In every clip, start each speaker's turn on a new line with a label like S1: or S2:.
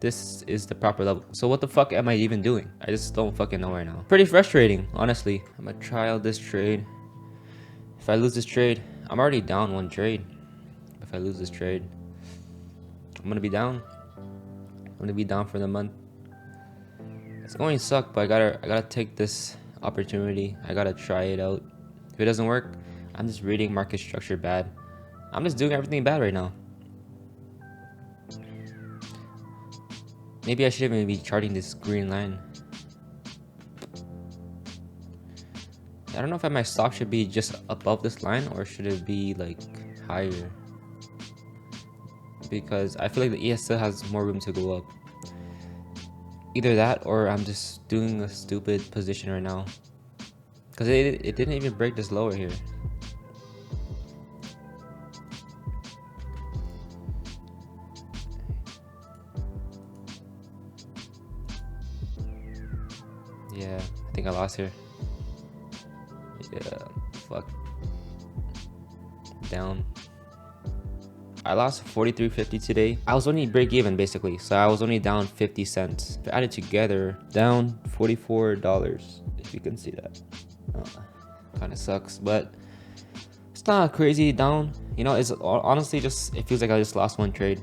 S1: This is the proper level. So what the fuck am I even doing? I just don't fucking know right now. Pretty frustrating, honestly. I'm gonna try out this trade. If I lose this trade, I'm already down one trade. If I lose this trade, I'm gonna be down. I'm gonna be down for the month. It's going to suck, but I gotta take this opportunity. I gotta try it out. If it doesn't work, I'm just reading market structure bad. I'm just doing everything bad right now. Maybe I shouldn't even be charting this green line. I don't know if my stop should be just above this line or should it be like higher, because I feel like the ES still has more room to go up. Either that or I'm just doing a stupid position right now, because it didn't even break this lower here. Yeah, I think I lost here. Yeah, fuck. Down. I lost 43.50 today. I was only break even basically, so I was only down 50 cents. If I added together, down $44, if you can see that. Kind of sucks, but it's not crazy down. You know, it's honestly just, it feels like I just lost one trade.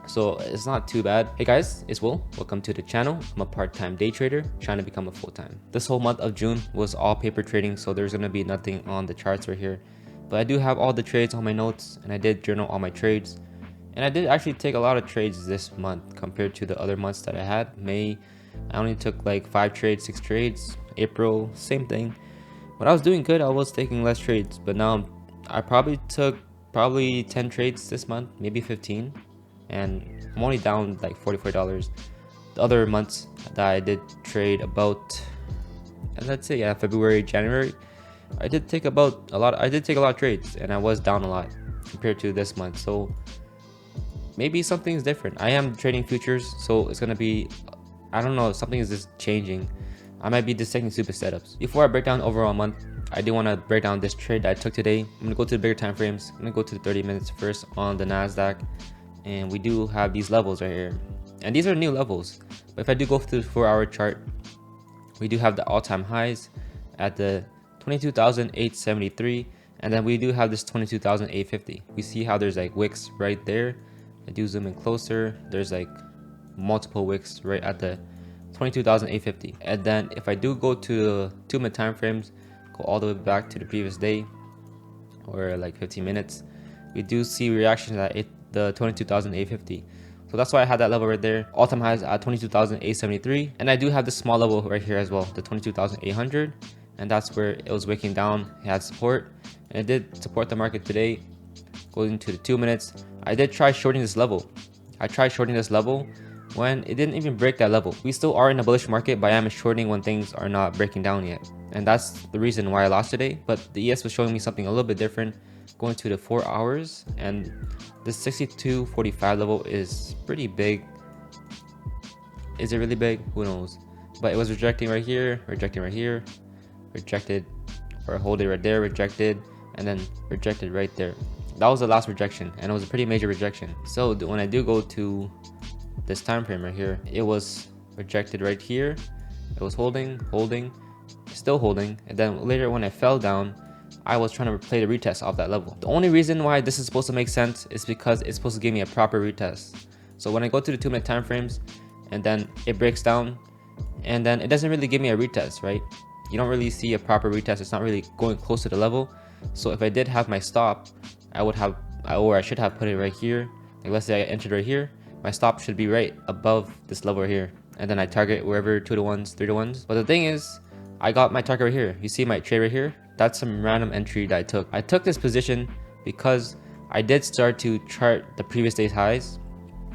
S1: So it's not too bad. Hey guys, it's Will. Welcome to the channel. I'm a part-time day trader trying to become a full-time. This whole month of June was all paper trading, so there's gonna be nothing on the charts right here. But I do have all the trades on my notes, and I did journal all my trades. And I did actually take a lot of trades this month compared to the other months that I had. May, I only took like 5 trades, 6 trades. April, same thing. When I was doing good, I was taking less trades, but now I probably took 10 trades this month, maybe 15. And I'm only down like $44. The other months that I did trade about, and let's say yeah, February, January, I did take a lot of trades, and I was down a lot compared to this month. So maybe something's different. I am trading futures, so it's gonna be, I don't know, something is just changing. I might be just taking stupid setups. Before I break down overall month, I do want to break down this trade that I took today. I'm gonna go to the bigger time frames. I'm gonna go to the 30 minutes first on the Nasdaq. And we do have these levels right here, and these are new levels. But if I do go to the 4-hour chart, we do have the all-time highs at the 22,873, and then we do have this 22,850. We see how there's like wicks right there. I do zoom in closer, there's like multiple wicks right at the 22,850. And then if I do go to the 2-minute time frames, go all the way back to the previous day or like 15 minutes, we do see reactions at the 22,850. So that's why I had that level right there. All-time highs at 22,873, and I do have this small level right here as well, the 22,800, and that's where it was wicking down. It had support, and it did support the market today. Going to the 2 minutes, I did try shorting this level. I tried shorting this level when it didn't even break that level. We still are in a bullish market, but I am shorting when things are not breaking down yet, and that's the reason why I lost today. But the ES was showing me something a little bit different. Going to the 4 hours, and this 62.45 level is pretty big. Is it really big? Who knows? But it was rejecting right here, rejecting right here, rejected, or hold it right there, rejected, and then rejected right there. That was the last rejection, and it was a pretty major rejection. So when I do go to this time frame right here, it was rejected right here. It was holding, still holding, and then later when I fell down, I was trying to play the retest off that level. The only reason why this is supposed to make sense is because it's supposed to give me a proper retest. So when I go to the 2-minute time frames, and then it breaks down, and then it doesn't really give me a retest, right? You don't really see a proper retest. It's not really going close to the level. So if I did have my stop, I would have, or I should have put it right here. Like let's say I entered right here, my stop should be right above this level right here, and then I target wherever 2 to 1s, 3 to 1s. But the thing is, I got my target right here. You see my trade right here? That's some random entry that I took. I took this position because I did start to chart the previous day's highs,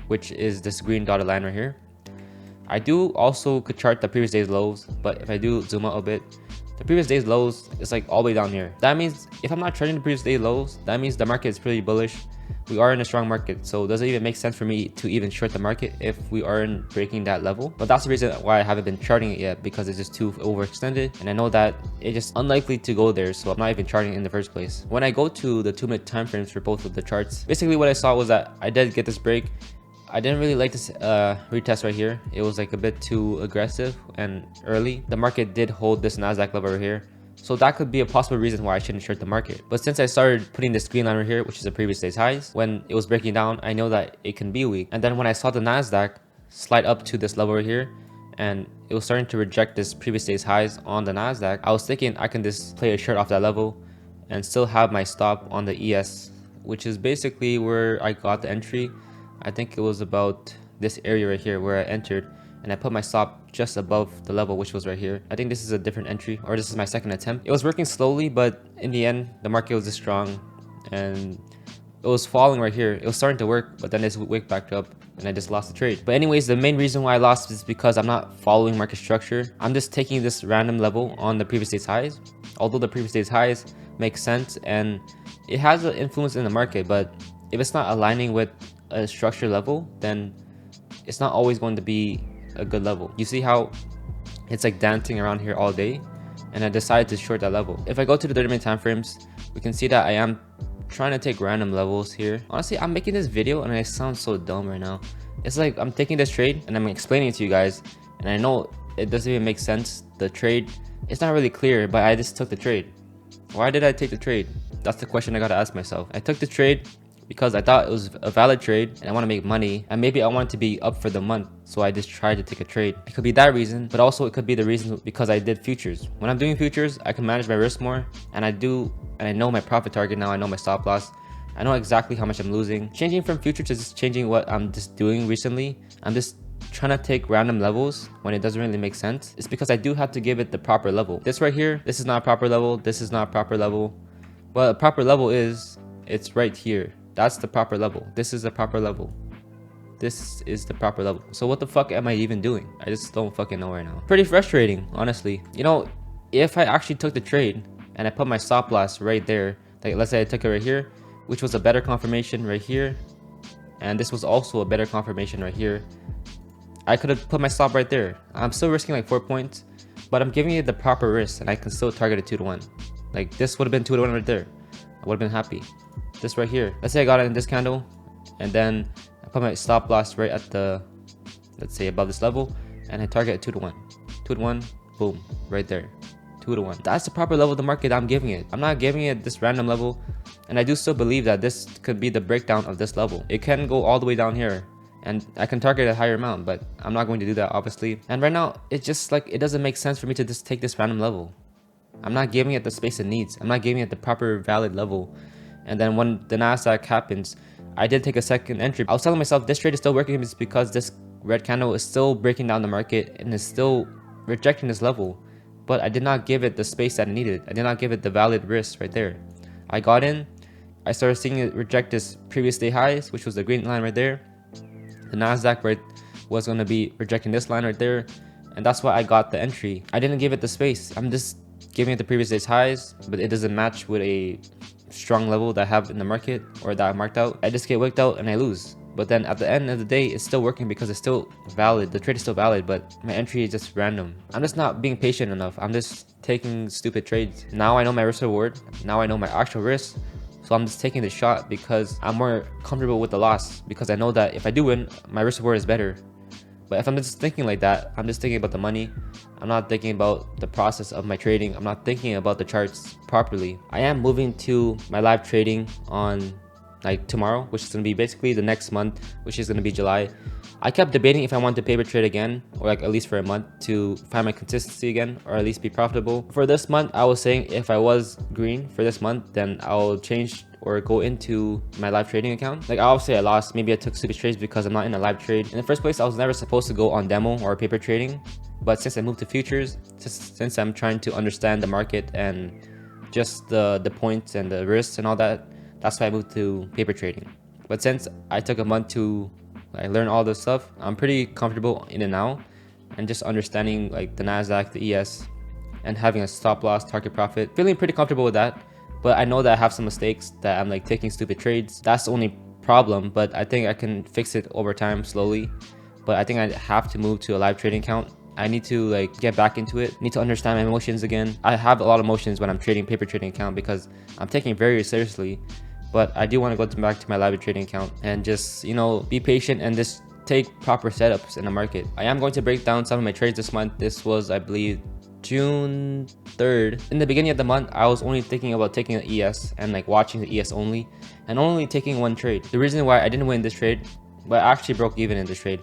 S1: which is this green dotted line right here. I do also could chart the previous day's lows, but if I do zoom out a bit, the previous day's lows is like all the way down here. That means if I'm not charting the previous day's lows, that means the market is pretty bullish. We are in a strong market, so does it even make sense for me to even short the market if we aren't breaking that level? But that's the reason why I haven't been charting it yet, because it's just too overextended, and I know that it's just unlikely to go there, so I'm not even charting it in the first place. When I go to the 2-minute time frames for both of the charts, basically what I saw was that I did get this break. I didn't really like this retest right here. It was like a bit too aggressive and early. The market did hold this Nasdaq level over here, so that could be a possible reason why I shouldn't short the market. But since I started putting this green line right here, which is the previous day's highs, when it was breaking down, I know that it can be weak. And then when I saw the Nasdaq slide up to this level right here, and it was starting to reject this previous day's highs on the Nasdaq, I was thinking I can just play a short off that level and still have my stop on the ES, which is basically where I got the entry. I think it was about this area right here where I entered, and I put my stop just above the level, which was right here. I think this is a different entry, or this is my second attempt. It was working slowly, but in the end, the market was just strong, and it was falling right here. It was starting to work, but then it wicked back up, and I just lost the trade. But anyways, the main reason why I lost is because I'm not following market structure. I'm just taking this random level on the previous day's highs. Although the previous day's highs make sense and it has an influence in the market, but if it's not aligning with a structure level, then it's not always going to be a good level. You see how it's like dancing around here all day, and I decided to short that level. If I go to the 30-minute time frames, we can see that I am trying to take random levels here. Honestly, I'm making this video and I sound so dumb right now. It's like I'm taking this trade and I'm explaining it to you guys, and I know it doesn't even make sense. The trade, it's not really clear, but I just took the trade. Why did I take the trade? That's the question I gotta ask myself. I took the trade because I thought it was a valid trade and I want to make money, and maybe I want it to be up for the month, so I just tried to take a trade. It could be that reason, but also it could be the reason because I did futures. When I'm doing futures, I can manage my risk more, and I know my profit target now. I know my stop loss. I know exactly how much I'm losing. Changing from futures to just changing what I'm just doing recently, I'm just trying to take random levels when it doesn't really make sense. It's because I do have to give it the proper level. This right here, this is not a proper level. This is not a proper level. Well, a proper level is, it's right here. That's the proper level. This is the proper level. This is the proper level. So what the fuck am I even doing? I just don't fucking know right now. Pretty frustrating, honestly. You know, if I actually took the trade and I put my stop loss right there, like let's say I took it right here, which was a better confirmation right here, and this was also a better confirmation right here, I could have put my stop right there. I'm still risking like 4 points, but I'm giving it the proper risk, and I can still target it 2-to-1. Like this would have been 2-to-1 right there. I would have been happy. This right here, let's say I got it in this candle, and then I put my stop loss right at the, let's say above this level, and I target at 2-to-1. 2-to-1, boom, right there. 2-to-1. That's the proper level of the market I'm giving it. I'm not giving it this random level, and I do still believe that this could be the breakdown of this level. It can go all the way down here, and I can target a higher amount, but I'm not going to do that, obviously. And right now, it's just like, it doesn't make sense for me to just take this random level. I'm not giving it the space it needs. I'm not giving it the proper valid level. And then when the Nasdaq happens, I did take a second entry. I was telling myself this trade is still working because this red candle is still breaking down the market and is still rejecting this level. But I did not give it the space that it needed. I did not give it the valid risk right there. I got in, I started seeing it reject this previous day highs, which was the green line right there. The Nasdaq right was going to be rejecting this line right there, and that's why I got the entry. I didn't give it the space. I'm just giving it the previous day's highs, but it doesn't match with a strong level that I have in the market or that I marked out. I just get wicked out and I lose. But then at the end of the day, it's still working because it's still valid. The trade is still valid, but my entry is just random. I'm just not being patient enough. I'm just taking stupid trades. Now I know my risk reward. Now I know my actual risk. So I'm just taking the shot because I'm more comfortable with the loss, because I know that if I do win, my risk reward is better. But if I'm just thinking like that, I'm just thinking about the money. I'm not thinking about the process of my trading. I'm not thinking about the charts properly. I am moving to my live trading on like tomorrow, which is going to be basically the next month, which is going to be July. I kept debating if I want to paper trade again, or like at least for a month, to find my consistency again, or at least be profitable. For this month, I was saying if I was green for this month, then I'll change or go into my live trading account. Like obviously I lost, maybe I took stupid trades because I'm not in a live trade. In the first place, I was never supposed to go on demo or paper trading, but since I moved to futures, since I'm trying to understand the market and just the points and the risks and all that, that's why I moved to paper trading. But since I took a month to learn all this stuff, I'm pretty comfortable in it now, and just understanding like the Nasdaq, the ES, and having a stop loss, target profit, feeling pretty comfortable with that. But I know that I have some mistakes, that I'm like taking stupid trades. That's the only problem, but I think I can fix it over time slowly. But I think I have to move to a live trading account. I need to like get back into it. I need to understand my emotions again. I have a lot of emotions when I'm trading paper trading account because I'm taking it very seriously. but I do want to go back to my live trading account and just, you know, be patient and just take proper setups in the market. I am going to break down some of my trades this month. This was, I believe, June 3rd. In the beginning of the month, I was only thinking about taking the ES and like watching the ES only, and only taking one trade. The reason why I didn't win this trade, but I actually broke even in this trade,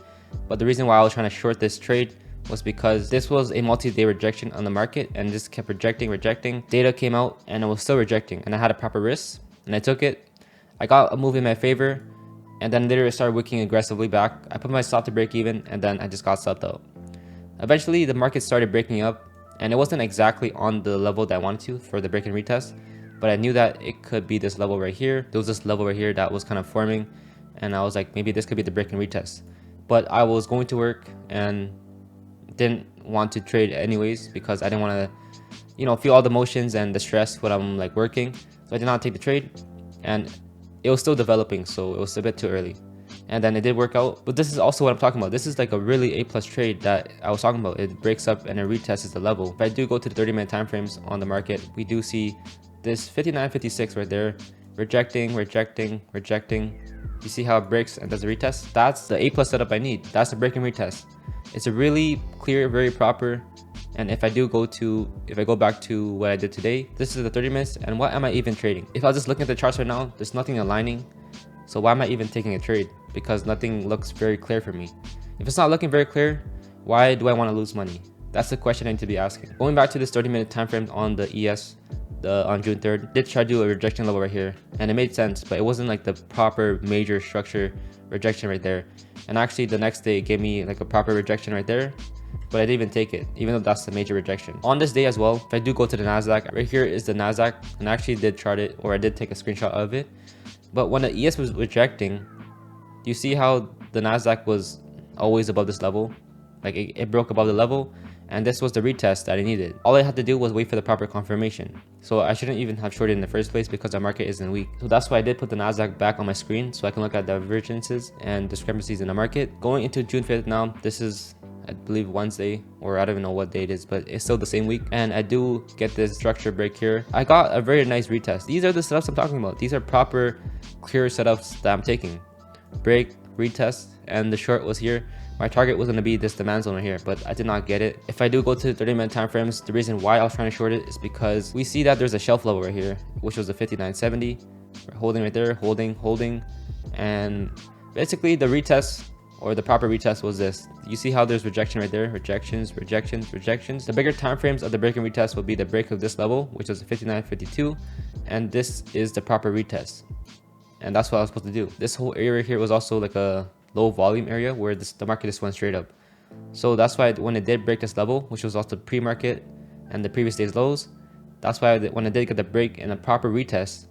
S1: but the reason why I was trying to short this trade was because this was a multi-day rejection on the market, and this kept rejecting. Data came out and it was still rejecting, and I had a proper risk and I took it. I got a move in my favor, and then later it started wicking aggressively back. I put my stop to break even, and then I just got stopped out. Eventually the market started breaking up, and it wasn't exactly on the level that I wanted to for the break and retest, but I knew that it could be this level right here. There was this level right here that was kind of forming, and I was like, maybe this could be the break and retest. But I was going to work and didn't want to trade anyways because I didn't want to, you know, feel all the motions and the stress when I'm like working. So I did not take the trade, and it was still developing, so it was a bit too early. And then it did work out. But this is also what I'm talking about. This is like a really A+ trade that I was talking about. It breaks up and it retests the level. If I do go to the 30-minute time frames on the market, we do see this 59.56 right there, rejecting. You see how it breaks and does a retest? That's the A+ setup I need. That's the break and retest. It's a really clear, very proper. And if I go back to what I did today, this is the 30 minutes, and what am I even trading? If I was just looking at the charts right now, there's nothing aligning. So why am I even taking a trade? Because nothing looks very clear for me. If it's not looking very clear, why do I want to lose money? That's the question I need to be asking. Going back to this 30-minute time frame on the ES, on June 3rd, did try to do a rejection level right here, and it made sense, but it wasn't like the proper major structure rejection right there. And actually the next day it gave me like a proper rejection right there, but I didn't even take it, even though that's the major rejection. On this day as well, if I do go to the Nasdaq, right here is the Nasdaq, and I actually did chart it, or I did take a screenshot of it. But when the ES was rejecting, you see how the Nasdaq was always above this level, like it broke above the level, and this was the retest that I needed. All I had to do was wait for the proper confirmation. So I shouldn't even have shorted in the first place because our market isn't weak. So that's why I did put the Nasdaq back on my screen so I can look at divergences and discrepancies in the market. Going into June 5th now, this is, I believe, Wednesday, or I don't even know what day it is, but it's still the same week, and I do get this structure break here. I got a very nice retest. These are the setups I'm talking about. These are proper, clear setups that I'm taking. Break, retest, and the short was here. My target was going to be this demand zone right here, but I did not get it. If I do go to the 30-minute time frames, the reason why I was trying to short it is because we see that there's a shelf level right here, which was a 59.70. We're holding right there, holding, and basically the retest, or the proper retest, was this. You see how there's rejection right there, rejections. The bigger time frames of the break and retest will be the break of this level, which was a 59.52, and this is the proper retest, and that's what I was supposed to do. This whole area here was also like a low volume area where the market just went straight up. So that's why when it did break this level, which was also pre-market and the previous day's lows, that's why when it did get the break and a proper retest,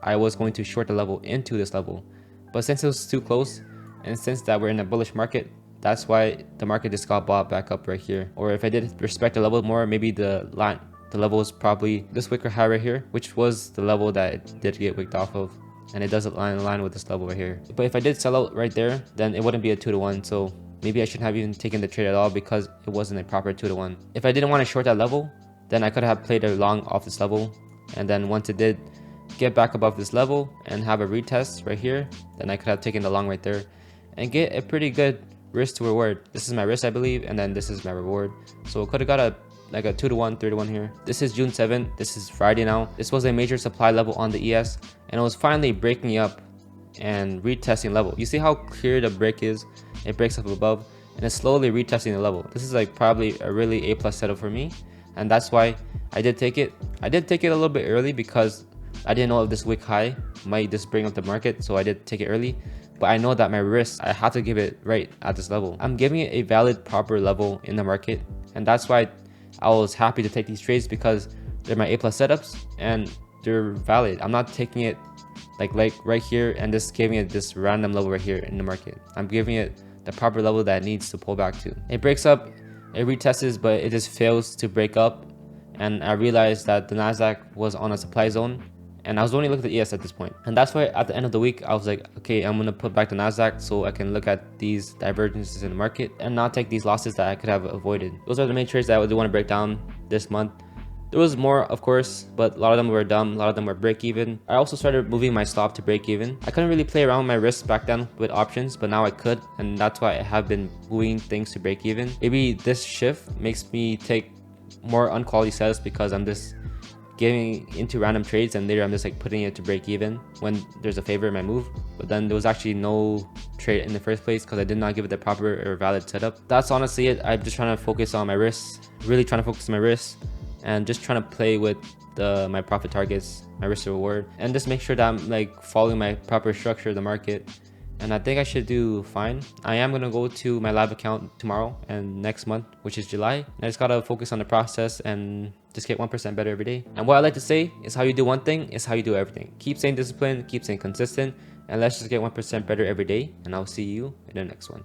S1: I was going to short the level into this level. But since it was too close, and since that we're in a bullish market, that's why the market just got bought back up right here. Or if I did respect the level more, maybe the level is probably this wicker high right here, which was the level that it did get wicked off of, and it doesn't align with this level right here. But if I did sell out right there, then it wouldn't be a 2-to-1, so maybe I shouldn't have even taken the trade at all because it wasn't a proper 2-to-1. If I didn't want to short that level, then I could have played a long off this level, and then once it did get back above this level and have a retest right here, then I could have taken the long right there and get a pretty good risk to reward. This is my risk, I believe, and then this is my reward. So it could have got a 2-to-1, 3-to-1 here. This is June 7th. This is Friday now. This was a major supply level on the ES, and it was finally breaking up and retesting level. You see how clear the break is? It breaks up above and it's slowly retesting the level. This is like probably a really A+ setup for me, and that's why I did take it. I did take it a little bit early because I didn't know if this wick high might just bring up the market, so I did take it early. But I know that my risk, I have to give it right at this level. I'm giving it a valid, proper level in the market, and that's why I was happy to take these trades, because they're my A+ setups and they're valid. I'm not taking it like right here and just giving it this random level right here in the market. I'm giving it the proper level that it needs to pull back to. It breaks up, it retests, but it just fails to break up. And I realized that the Nasdaq was on a supply zone, and I was only looking at the ES at this point. And that's why at the end of the week, I was like, okay, I'm gonna put back the Nasdaq so I can look at these divergences in the market and not take these losses that I could have avoided. Those are the main trades that I would want to break down this month. There was more, of course, but a lot of them were dumb, a lot of them were break even. I also started moving my stop to break even. I couldn't really play around with my risks back then with options, but now I could, and that's why I have been moving things to break even. Maybe this shift makes me take more unquality sets because I'm just getting into random trades and later I'm just like putting it to break even when there's a favor in my move, but then there was actually no trade in the first place because I did not give it the proper or valid setup. That's honestly it. I'm just trying to focus on my risks, really trying to focus on my risks, and just trying to play with my profit targets, my risk to reward, and just make sure that I'm like following my proper structure of the market. And I think I should do fine. I am gonna go to my live account tomorrow and next month, which is July. I just gotta focus on the process and just get 1% better every day. And what I like to say is how you do one thing is how you do everything. Keep staying disciplined, keep staying consistent, and let's just get 1% better every day. And I'll see you in the next one.